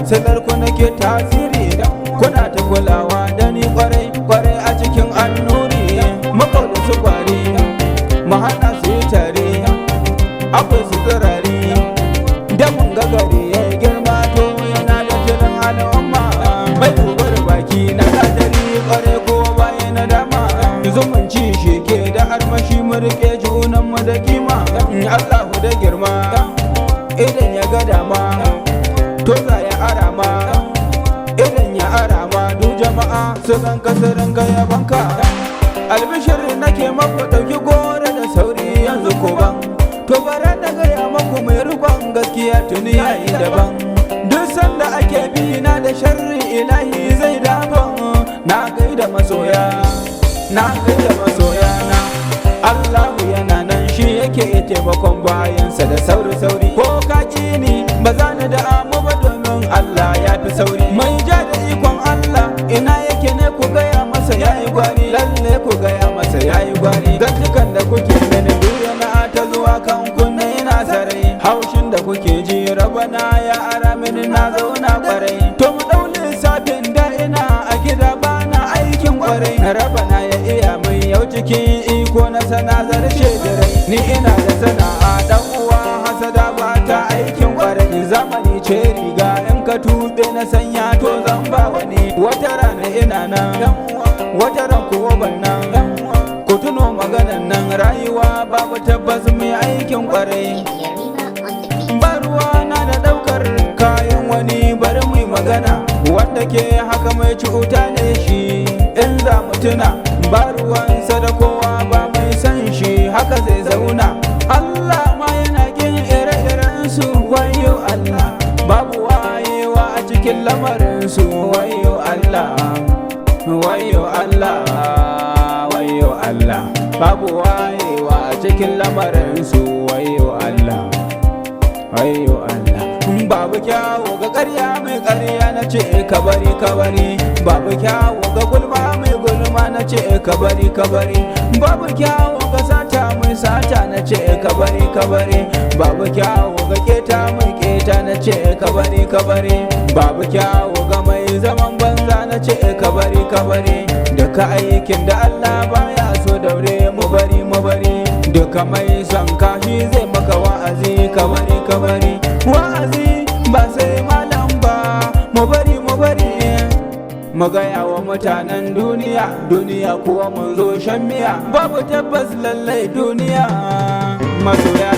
silar ku nake tasiri, kuna ta kulawa da ni kwarai kwarai a cikin annuri. Makau da su kwari mu hana su yi tare, akwai su tsirari da mun ga gari ya girma to yana da jiran al'umma. Mai ubar baki na gadari kwarai ko baya na dama, zumunci sheke da armashi mu rike junanmu da kima. Allahu da girma idan ya ga dama to za ya arama, idan ya arama du jama'a su ganka su ringa yabanka. Albishirin nake maku ɗauki gora da sauri yanzu ko ban, to bara na gaya maku mai rikon gaskiya tuni yayi daban. Duk sanda ake bi na da sharri ilahi zai daban. Na gaida masoya, na gaida masoya na, Allahu yana nan shi yake taimakon bayansa da sauri-sauri. Ko ka ƙi ni ba za ni da amu ba domin Allah ya fi sauri. Mai ja da ikon Allah ina yake ne ku gaya masa yayi gwari, lalle ku gaya masa yayi gwari. Gantukan da kuke mini duniya na ta zuwa kan kunne ina sarai, haushin da kuke ji rabana ya ara mini na zauna kwarai. To mu ɗau lissafin da ina a gida bana aikin kwarai, rabana ya iya min yau cikin iko na sana zarce da rai. Ni ina da sana'a dan uwa hasada ba ta aikin kwarai, zamani ce riga in ka tube na sanya to zan ba wani. Wata rana ina nan wata ran kuwa ban nan, ku tuno maganan nan rayuwa babu tabbas mai aikin kwarai. Ba ruwa na da daukar kayan wani bari mu magana, wanda ke haka mai cuta ne shi in za mu tuna. Ba ruwansa da kowa ba mai san shi haka zai zauna. Allah ma yana kin ire-iren su, wayo Allah babu wayewa a cikin lamarin su. Wayo Allah, wayo Allah, wayo Allah, babu wayewa a cikin lamarin su. Wayo Allah, wayo Allah. Babu kyawu ga ƙarya mai ƙarya na ce ka bari ka bari, babu kyawu ga gulma mai gulma na ce ka bari ka bari, babu kyawu ga sata mai sata na ce ka bari ka bari, babu kyawu ga keta mai keta na ce ka bari ka bari, babu kyawu ga mai zaman banza na ce ka bari ka bari. Duka aikin da Allah baya so daure mu bari mu bari, duka mai son kashi zai maka wa'azi ka bari ka bari. Wa'azi ba sai malam ba, mu bari mu bari mu gaya wa mutanen duniya, duniya kuwa mun zo shan miya. Babu tabbas lallai duniya, masoya